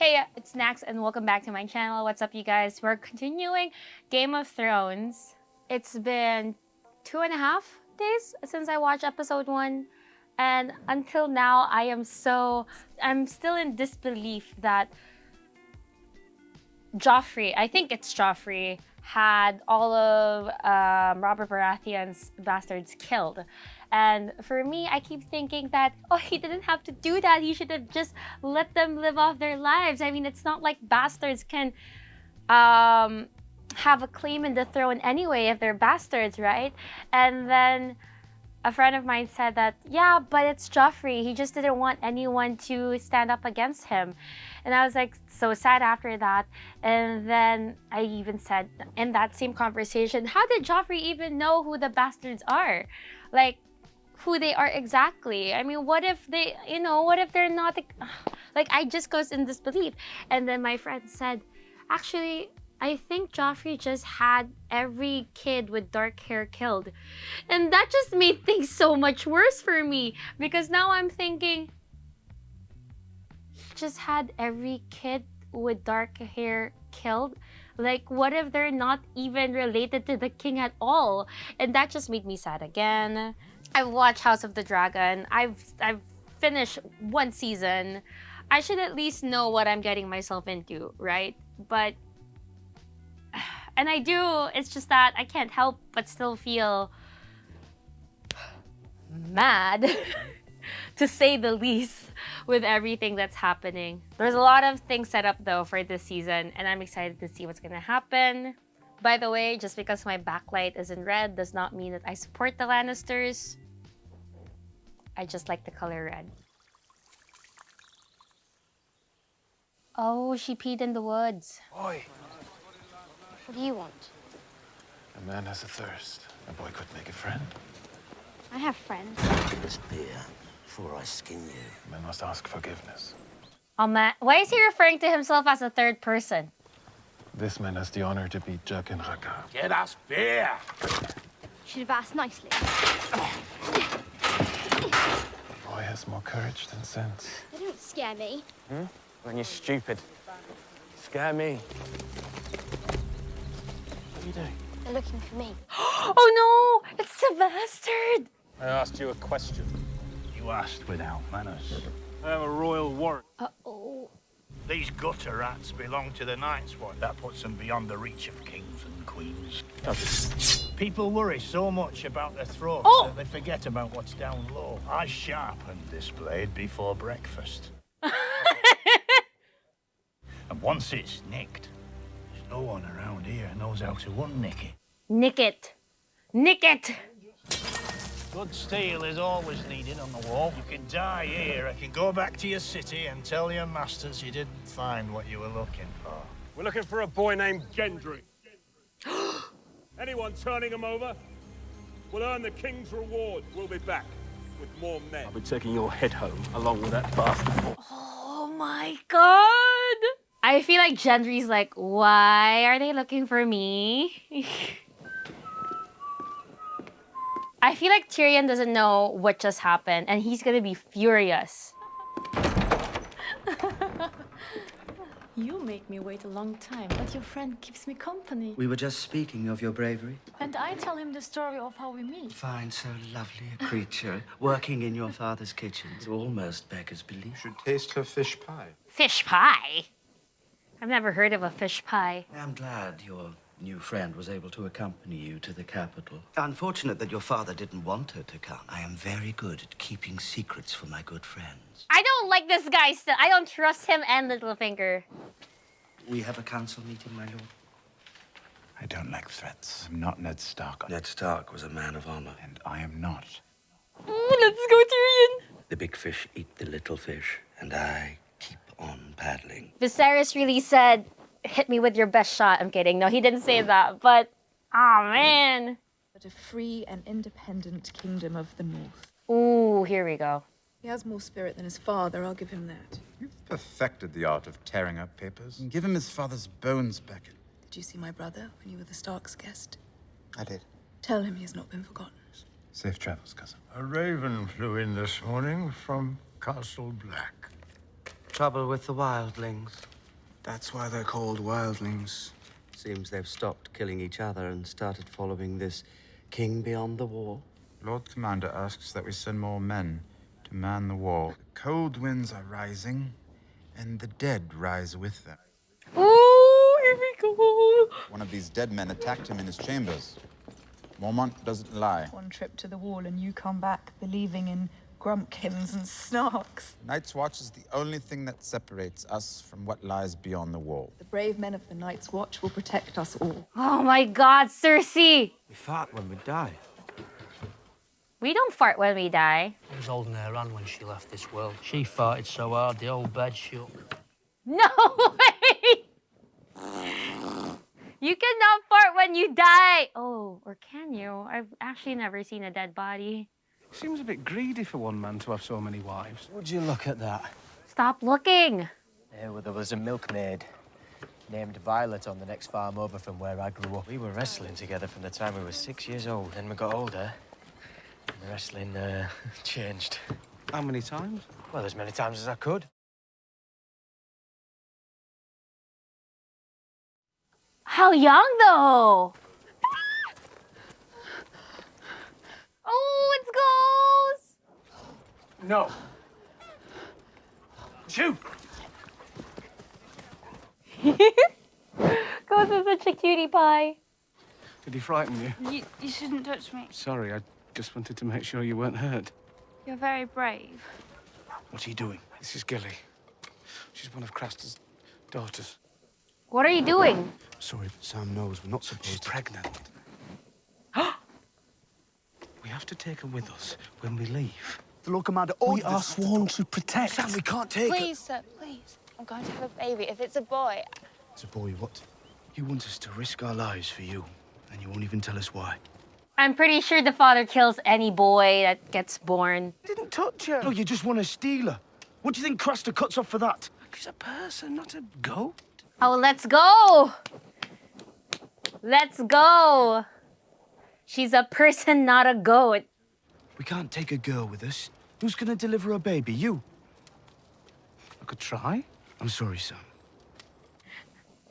Hey, it's Nax and welcome back to my channel. What's up, you guys? We're continuing Game of Thrones. It's been 2.5 days since I watched episode 1. And until now, I'm still in disbelief that Joffrey, I think it's Joffrey, had all of Robert Baratheon's bastards killed. And for me, I keep thinking that, oh, he didn't have to do that. He should have just let them live off their lives. I mean, it's not like bastards can have a claim in the throne anyway if they're bastards, right? And then a friend of mine said that, yeah, but it's Joffrey. He just didn't want anyone to stand up against him. And I was like so sad after that. And then I even said in that same conversation, how did Joffrey even know who the bastards are? Like, who they are exactly. I mean, what if they, what if they're not, like, I just goes in disbelief. And then my friend said, actually, I think Joffrey just had every kid with dark hair killed. And that just made things so much worse for me. Because now I'm thinking, he just had every kid with dark hair killed? Like, what if they're not even related to the king at all? And that just made me sad again. I've watched House of the Dragon. I've finished one season. I should at least know what I'm getting myself into, right? But, and I do, it's just that I can't help but still feel mad, to say the least, with everything that's happening. There's a lot of things set up though for this season, and I'm excited to see what's gonna happen. By the way, just because my backlight is in red does not mean that I support the Lannisters. I just like the color red. Oh, she peed in the woods. Boy, What do you want? a man has a thirst. A boy could make a friend. I have friends. This beer before I skin you. A man must ask forgiveness. Oh man, why is he referring to himself as a third person? This man has the honor to be Jaqen Raka. Get us beer! Should have asked nicely. A boy has more courage than sense. They don't scare me. When you're stupid. Scare me. What are you doing? They're looking for me. Oh no, it's the bastard! I asked you a question. You asked without manners. I am a royal warrant. Uh-oh. These gutter rats belong to the Night's Watch. That puts them beyond the reach of kings and queens. People worry so much about their throats that they forget about what's down low. I sharpened this blade before breakfast. And once it's nicked, there's no one around here knows how to unnick it. Nick it. Nick it! Good steel is always needed on the wall. You can die here. I can go back to your city and tell your masters you didn't find what you were looking for. We're looking for a boy named Gendry. Anyone turning him over will earn the king's reward. We'll be back with more men. I'll be taking your head home along with that bastard. Oh my god! I feel like Gendry's like, why are they looking for me? I feel like Tyrion doesn't know what just happened and he's gonna be furious. You make me wait a long time, but your friend keeps me company. We were just speaking of your bravery. And I tell him the story of how we meet. Find so lovely a creature working in your father's kitchens. Almost beggars belief. Should taste her fish pie. Fish pie? I've never heard of a fish pie. I'm glad your new friend was able to accompany you to the capital. Unfortunate that your father didn't want her to come. I am very good at keeping secrets for my good friends. I don't like this guy still. I don't trust him and Littlefinger. We have a council meeting, my lord. I don't like threats. I'm not Ned Stark. Ned Stark was a man of honor. And I am not. Let's go, Tyrion. The big fish eat the little fish, and I keep on paddling. Viserys really said, hit me with your best shot. I'm kidding. No, he didn't say that, but, oh man. But a free and independent kingdom of the north. Ooh, here we go. He has more spirit than his father, I'll give him that. You've perfected the art of tearing up papers. And give him his father's bones back. Did you see my brother when you were the Stark's guest? I did. Tell him he has not been forgotten. Safe travels, cousin. A raven flew in this morning from Castle Black. trouble with the wildlings? That's why they're called wildlings. Seems they've stopped killing each other and started following this king beyond the wall. Lord Commander asks that we send more men to man the wall. The cold winds are rising, and the dead rise with them. Ooh, here we go. One of these dead men attacked him in his chambers. Mormont doesn't lie. One trip to the wall and you come back believing in grumpkins and snarks. Night's Watch is the only thing that separates us from what lies beyond the wall. The brave men of the Night's Watch will protect us all. Oh my God, Cersei. We fart when we die. We don't fart when we die. I was holding her hand when she left this world. She farted so hard the whole bed shook. No way! You cannot fart when you die. Oh, or can you? I've actually never seen a dead body. Seems a bit greedy for one man to have so many wives. Would you look at that? Stop looking. Well, there was a milkmaid named Violet on the next farm over from where I grew up. We were wrestling together from the time we were 6 years old. Then we got older, and the wrestling changed. How many times? Well, as many times as I could. How young, though? Oh, it's Ghost! No. Shoot! Ghost is such a cutie pie. Did he frighten you? You shouldn't touch me. Sorry, I just wanted to make sure you weren't hurt. You're very brave. What are you doing? This is Gilly. She's one of Craster's daughters. What are you doing? Sorry, but Sam knows we're not supposed She's to... pregnant. We have to take her with us when we leave. The Lord Commander We are sworn to protect. Sam, we can't take her. Please, sir, please. I'm going to have a baby. If it's a boy, It's a boy, what? You want us to risk our lives for you, and you won't even tell us why. I'm pretty sure the father kills any boy that gets born. I didn't touch her. No, you just want to steal her. What do you think Craster cuts off for that? She's a person, not a goat. Oh, let's go! Let's go! She's a person, not a goat. We can't take a girl with us. Who's gonna deliver a baby? You? I could try. I'm sorry, Sam.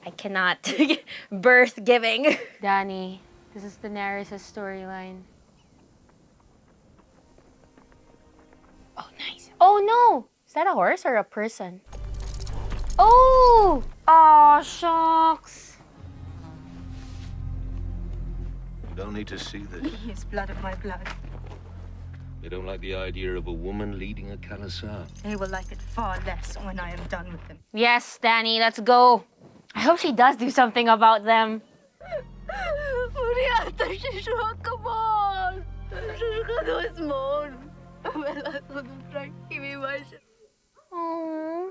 I cannot. Birth giving. Dany, this is Daenerys' storyline. Oh, nice. Oh, no! Is that a horse or a person? Oh! Oh, shucks. You don't need to see this. He is blood of my blood. They don't like the idea of a woman leading a Khalasar. They will like it far less when I am done with them. Yes, Dany, let's go. I hope she does do something about them. Oh.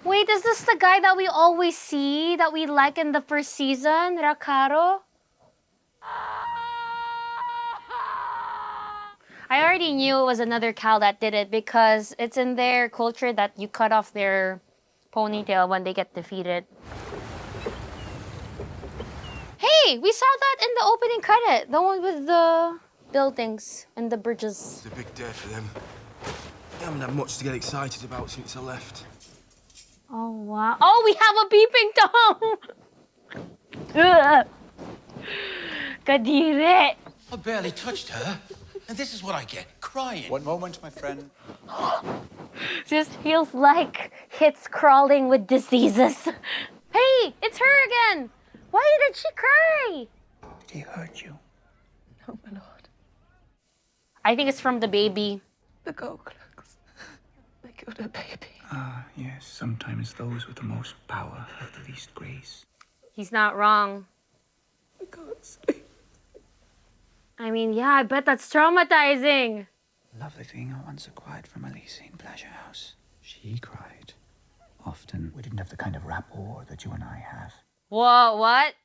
Wait, is this the guy that we always see, that we like in the first season, Rakaro? I already knew it was another Khal that did it because it's in their culture that you cut off their ponytail when they get defeated. Hey, we saw that in the opening credit. The one with the buildings and the bridges. It's a big day for them. They haven't had much to get excited about since I left. Oh, wow. Oh, we have a peeping Tom! Ugh. Kadire. I barely touched her. And this is what I get, crying. One moment, my friend. Just feels like it's crawling with diseases. Hey, it's her again. Why did she cry? Did he hurt you? No, my lord. I think it's from the baby. The Goldcloaks. They killed her baby. Ah, yes. Sometimes those with the most power have the least grace. He's not wrong. I can't sleep. I mean, yeah, I bet that's traumatizing. Lovely thing I once acquired from a Lycian pleasure house. She cried. Often, we didn't have the kind of rapport that you and I have. Whoa, what?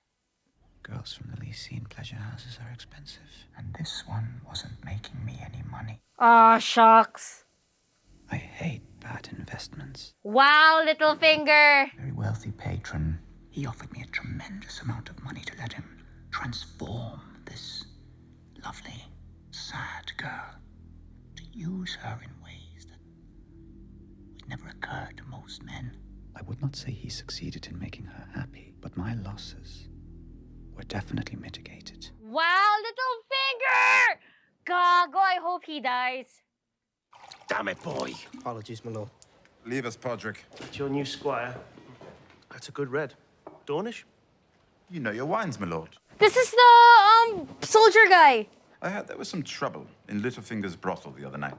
Girls from the Lycian pleasure houses are expensive. And this one wasn't making me any money. Oh, shucks. I hate bad investments. Wow, Littlefinger. Very wealthy patron. He offered me a tremendous amount of money to let him transform this lovely, sad girl to use her in ways that would never occur to most men. I would not say he succeeded in making her happy, but my losses were definitely mitigated. Wow, little finger! Gago, I hope he dies. Damn it, boy. Apologies, my lord. Leave us, Podrick. It's your new squire. That's a good red. Dornish? You know your wines, my lord. This is the, soldier guy. I heard there was some trouble in Littlefinger's brothel the other night.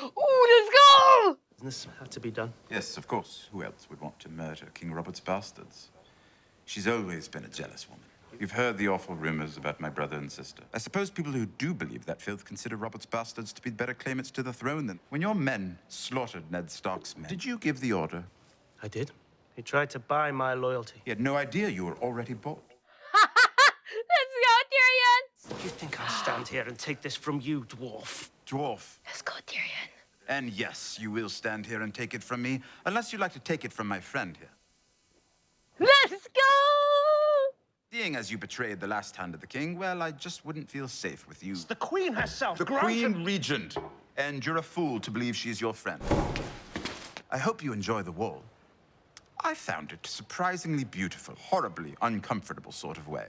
Ooh, let's go! Business had to be done. Yes, of course. Who else would want to murder King Robert's bastards? She's always been a jealous woman. You've heard the awful rumors about my brother and sister. I suppose people who do believe that filth consider Robert's bastards to be better claimants to the throne than... When your men slaughtered Ned Stark's men, did you give the order? I did. He tried to buy my loyalty. He had no idea you were already bought. Let's go, Tyrion! Do you think I'll stand here and take this from you, dwarf? Dwarf. Let's go, Tyrion. And yes, you will stand here and take it from me, unless you'd like to take it from my friend here. Let's go! Seeing as you betrayed the last hand of the king, well, I just wouldn't feel safe with you. It's the queen herself. The Queen Regent. And you're a fool to believe she's your friend. I hope you enjoy the wall. I found it surprisingly beautiful, horribly uncomfortable sort of way.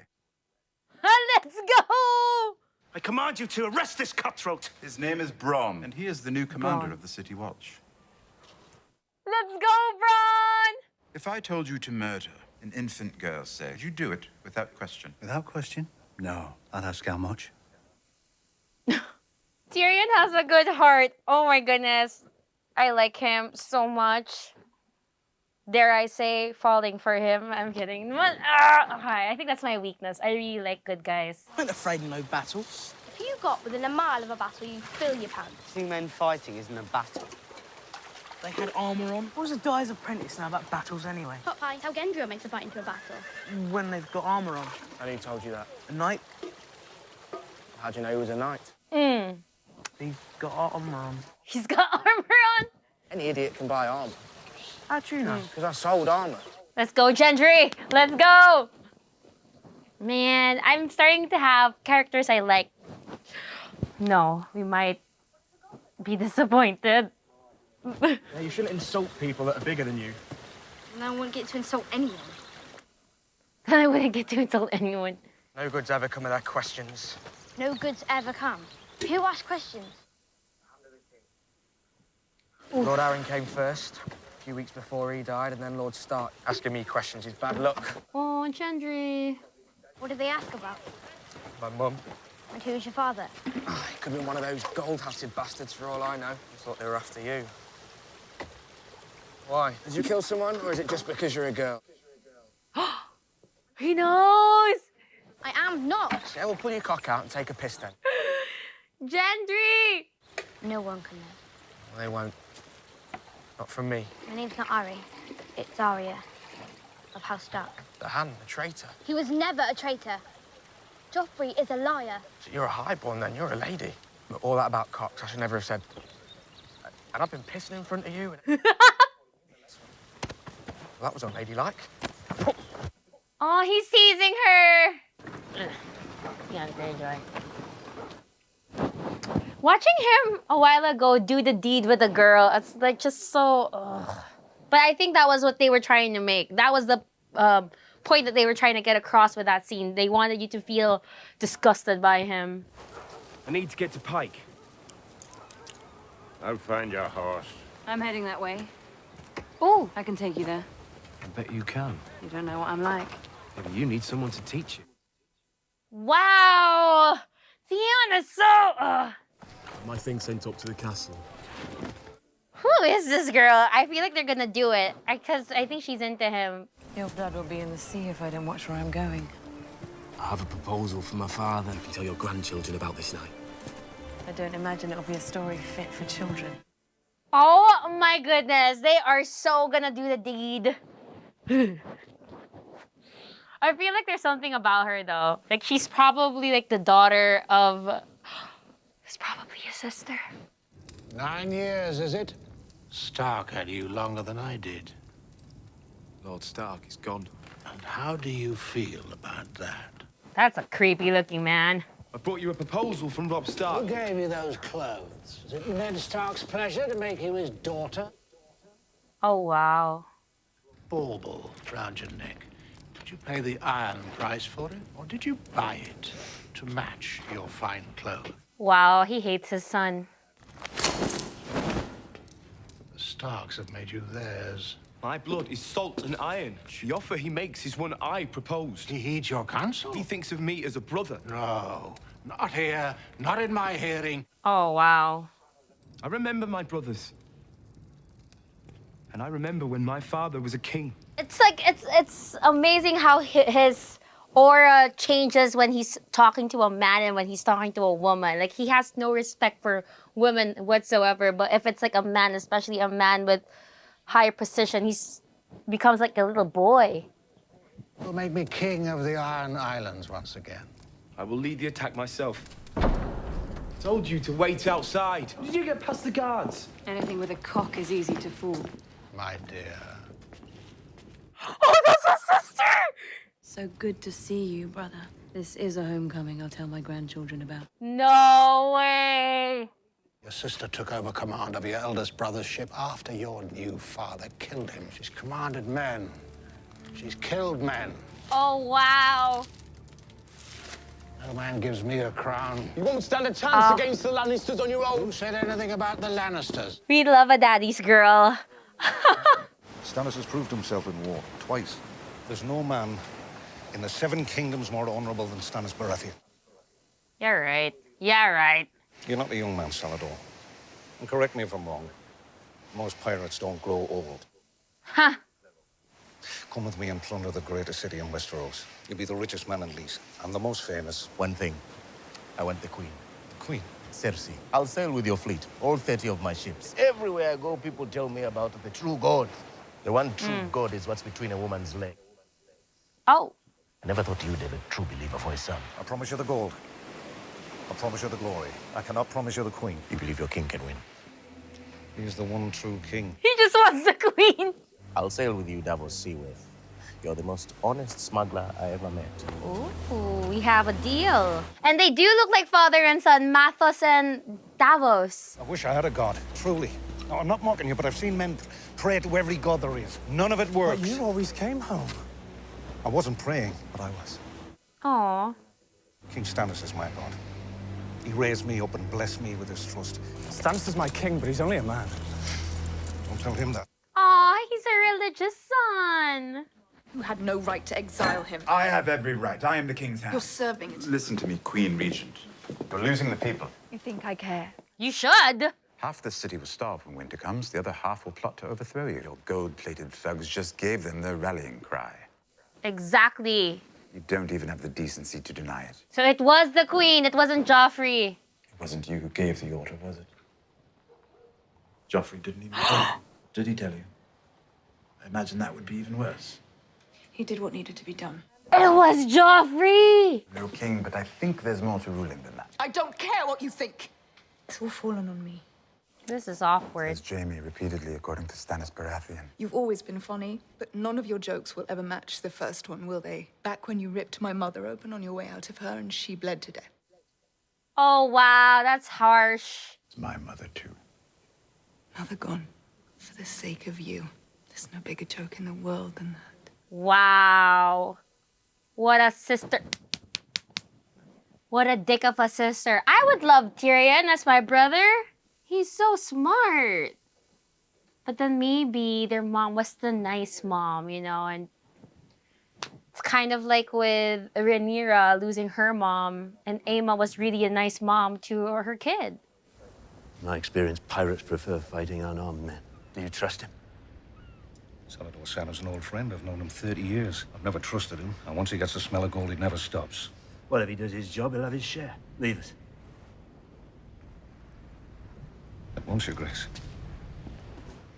Let's go! I command you to arrest this cutthroat. His name is Bronn, and he is the new commander of the City Watch. Let's go, Bronn! If I told you to murder an infant girl, say, would you do it without question? Without question? No. I'd ask how much. Tyrion has a good heart. Oh my goodness. I like him so much. Dare I say, falling for him. I'm kidding. But, I think that's my weakness. I really like good guys. I ain't afraid of no battle. If you got within a mile of a battle, you'd fill your pants. Two men fighting isn't a battle. They had armour on. What does a dye's apprentice know about battles anyway? Popeye, how Gendry makes a fight into a battle. When they've got armour on. And who told you that? A knight. How'd you know he was a knight? He's got armour on. He's got armor on? Any idiot can buy armour. How'd you know? Because I sold armour. Let's go, Gendry! Let's go! Man, I'm starting to have characters I like. No, we might be disappointed. Yeah, you shouldn't insult people that are bigger than you. And I wouldn't get to insult anyone. Then I wouldn't get to insult anyone. No good's ever come of their questions. No goods ever come. Who asks questions? Lord Arryn came first, a few weeks before he died, and then Lord Stark. Asking me questions is bad luck. Oh, Gendry. What did they ask about? My mum. And who's your father? He could have been one of those gold-hatted bastards for all I know. I thought they were after you. Why? Did you kill someone, or is it just because you're a girl? He knows! I am not. Yeah, well, pull your cock out and take a piss then. Gendry! No one can know. Well, they won't. Not from me. My name's not Ari. It's Arya of House Stark. The hand, the traitor. He was never a traitor. Joffrey is a liar. So you're a highborn then, you're a lady. But all that about cocks, I should never have said. And I've been pissing in front of you. Well, that was unladylike. Oh, he's teasing her. Yeah, Greyjoy. Watching him a while ago do the deed with a girl, it's like just so... But I think that was what they were trying to make. That was the point that they were trying to get across with that scene. They wanted you to feel disgusted by him. I need to get to Pike. I'll find your horse. I'm heading that way. Oh, I can take you there. I bet you can. You don't know what I'm like. Maybe you need someone to teach you. Wow! Theon is so... My thing sent up to the castle. Who is this girl? I feel like they're gonna do it. Because I think she's into him. Your blood will be in the sea if I don't watch where I'm going. I have a proposal for my father. You can tell your grandchildren about this night. I don't imagine it'll be a story fit for children. Oh my goodness, they are so gonna do the deed. I feel like there's something about her though. Like she's probably like the daughter of... It's probably his sister. 9 years, is it? Stark had you longer than I did. Lord Stark is gone. And how do you feel about that? That's a creepy looking man. I brought you a proposal from Robb Stark. Who gave you those clothes? Was it Ned Stark's pleasure to make you his daughter? Oh, wow. Bauble round your neck. Did you pay the iron price for it, or did you buy it to match your fine clothes? Wow, he hates his son. The Starks have made you theirs. My blood is salt and iron. The offer he makes is one I proposed. He heeds your counsel? He thinks of me as a brother. No, not here, not in my hearing. Oh, wow. I remember my brothers. And I remember when my father was a king. It's like, it's amazing how his aura changes when he's talking to a man and when he's talking to a woman. Like, he has no respect for women whatsoever. But if it's like a man, especially a man with higher position, he's becomes like a little boy. You'll make me king of the Iron Islands once again. I will lead the attack myself. Told you to wait outside. Did you get past the guards? Anything with a cock is easy to fool. My dear. Oh, that's a sister! So good to see you, brother. This is a homecoming I'll tell my grandchildren about. No way! Your sister took over command of your eldest brother's ship after your new father killed him. She's commanded men. She's killed men. Oh, wow. No man gives me a crown. You won't stand a chance against the Lannisters on your own. Who said anything about the Lannisters? We love a daddy's girl. Stannis has proved himself in war twice. There's no man in the Seven Kingdoms more honorable than Stannis Baratheon. Yeah, right. Yeah, right. You're not a young man, Salador. And correct me if I'm wrong. Most pirates don't grow old. Huh. Come with me and plunder the greatest city in Westeros. You'll be the richest man in Lease, and the most famous. One thing. I want the Queen. The Queen? Cersei. I'll sail with your fleet, all 30 of my ships. Everywhere I go, people tell me about the true God. The one true God is what's between a woman's leg. Oh. I never thought you'd have a true believer for his son. I promise you the gold. I promise you the glory. I cannot promise you the Queen. You believe your king can win? He is the one true king. He just wants the Queen. I'll sail with you, Davos Seaworth. You're the most honest smuggler I ever met. Ooh, we have a deal. And they do look like father and son, Mathos and Davos. I wish I had a god, truly. No, I'm not mocking you, but I've seen men pray to every god there is. None of it works. But you always came home. I wasn't praying, but I was. Aw. King Stannis is my god. He raised me up and blessed me with his trust. Stannis is my king, but he's only a man. Don't tell him that. Aw, he's a religious son. You had no right to exile him. I have every right. I am the king's hand. You're serving it. Listen to me, Queen Regent. You're losing the people. You think I care? You should. Half the city will starve when winter comes. The other half will plot to overthrow you. Your gold-plated thugs just gave them their rallying cry. Exactly. You don't even have the decency to deny it. So it was the Queen, it wasn't Joffrey. It wasn't you who gave the order, was it? Joffrey didn't even tell you. Did he tell you? I imagine that would be even worse. He did what needed to be done. It was Joffrey! No king, but I think there's more to ruling than that. I don't care what you think. It's all fallen on me. This is awkward. Says Jaime repeatedly, according to Stannis Baratheon. You've always been funny, but none of your jokes will ever match the first one, will they? Back when you ripped my mother open on your way out of her and she bled to death. Oh, wow, that's harsh. It's my mother, too. Mother gone. For the sake of you. There's no bigger joke in the world than that. Wow. What a sister. What a dick of a sister. I would love Tyrion as my brother. He's so smart. But then maybe their mom was the nice mom, you know, and it's kind of like with Rhaenyra losing her mom, and Aemma was really a nice mom to her kid. In my experience, pirates prefer fighting unarmed men. Do you trust him? Salador Sanna's an old friend. I've known him 30 years. I've never trusted him. And once he gets the smell of gold, he never stops. Well, if he does his job, he'll have his share. Leave us. Won't you, Grace?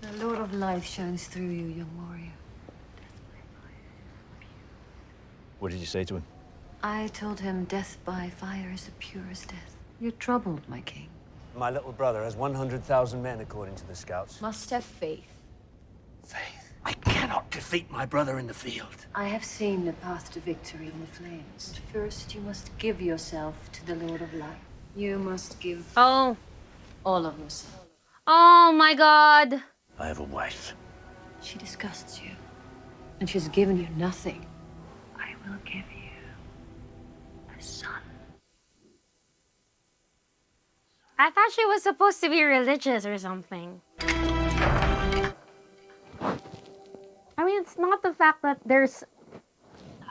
The Lord of Light shines through you, young warrior. What did you say to him? I told him death by fire is the purest death. You're troubled, my king. My little brother has 100,000 men, according to the scouts. Must have faith. Faith? I cannot defeat my brother in the field. I have seen the path to victory in the flames. First, you must give yourself to the Lord of Light. You must give Oh. all of yourself. Oh my god. I have a wife. She disgusts you, and she's given you nothing. I will give you a son. I thought she was supposed to be religious or something. I mean, it's not the fact that there's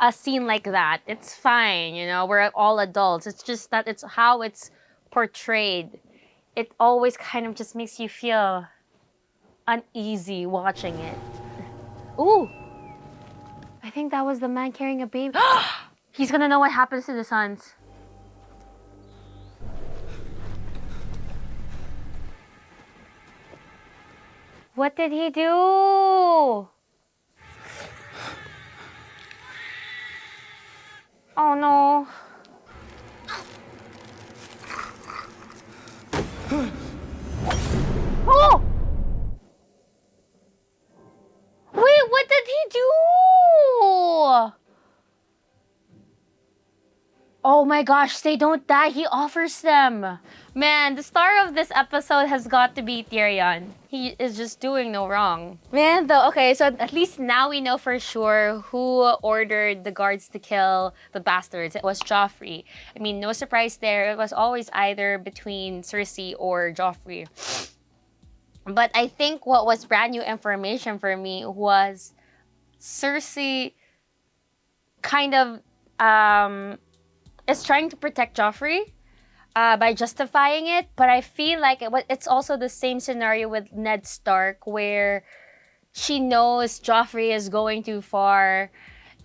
a scene like that. It's fine, you know, we're all adults. It's just that it's how it's portrayed. It always kind of just makes you feel uneasy watching it. Ooh! I think that was the man carrying a baby. He's gonna know what happens to the sons. What did he do? Oh no. Oh! Wait, what did he do? Oh my gosh, they don't die. He offers them. Man, the star of this episode has got to be Tyrion. He is just doing no wrong. Man, though, okay, so at least now we know for sure who ordered the guards to kill the bastards. It was Joffrey. I mean, no surprise there. It was always either between Cersei or Joffrey. But I think what was brand new information for me was Cersei kind of is trying to protect Joffrey by justifying it, but I feel like it's also the same scenario with Ned Stark, where she knows Joffrey is going too far,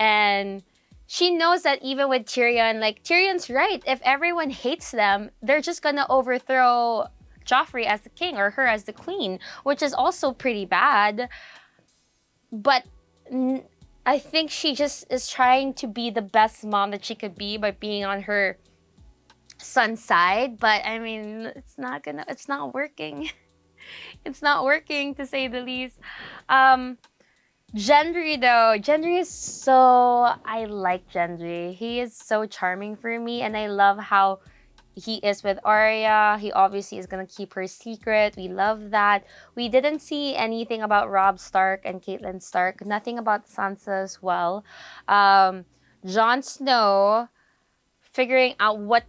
and she knows that even with Tyrion, like, Tyrion's right. If everyone hates them, they're just gonna overthrow Joffrey as the king or her as the queen, which is also pretty bad. But I think she just is trying to be the best mom that she could be by being on her son's side. But I mean, it's not working. It's not working, to say the least. Gendry though, Gendry is so, I like Gendry. He is so charming for me, and I love how he is with Arya. He obviously is gonna keep her secret. We love that. We didn't see anything about Robb Stark and Catelyn Stark. Nothing about Sansa as well. Jon Snow figuring out what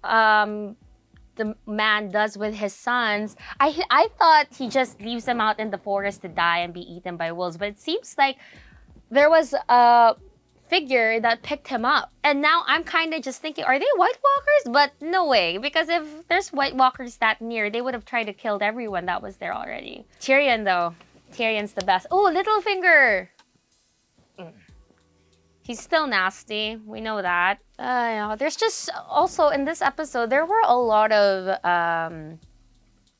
the man does with his sons. I thought he just leaves them out in the forest to die and be eaten by wolves, but it seems like there was a figure that picked him up. And now I'm kind of just thinking, are they White Walkers? But no way, because if there's White Walkers that near, they would have tried to kill everyone that was there already. Tyrion though, Tyrion's the best. Oh, Littlefinger! He's still nasty, we know that. There's just also, in this episode, there were a lot of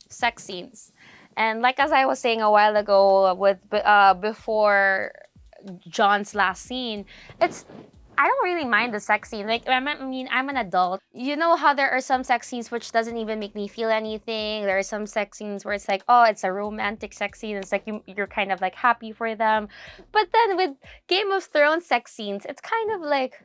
sex scenes. And like as I was saying a while ago, with before John's last scene, I don't really mind the sex scene. Like, I mean, I'm an adult. You know how there are some sex scenes which doesn't even make me feel anything. There are some sex scenes where it's like, oh, it's a romantic sex scene. It's like you're kind of like happy for them. But then with Game of Thrones sex scenes, it's kind of like,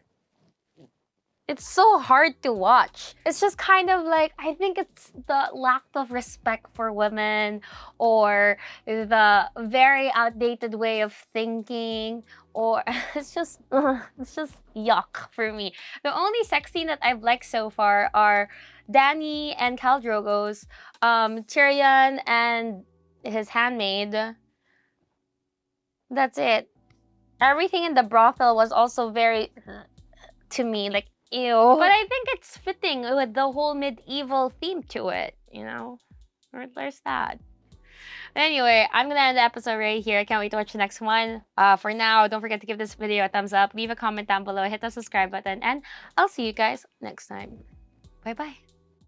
it's so hard to watch. It's just kind of like, I think it's the lack of respect for women, or the very outdated way of thinking, or it's just yuck for me. The only sex scene that I've liked so far are Dany and Khal Drogo's, Tyrion and his handmaid. That's it. Everything in the brothel was also very, to me, like, ew. But I think it's fitting with the whole medieval theme to it, you know? There's that. Anyway, I'm gonna end the episode right here. I can't wait to watch the next one. For now, don't forget to give this video a thumbs up, leave a comment down below, hit the subscribe button, and I'll see you guys next time. Bye-bye.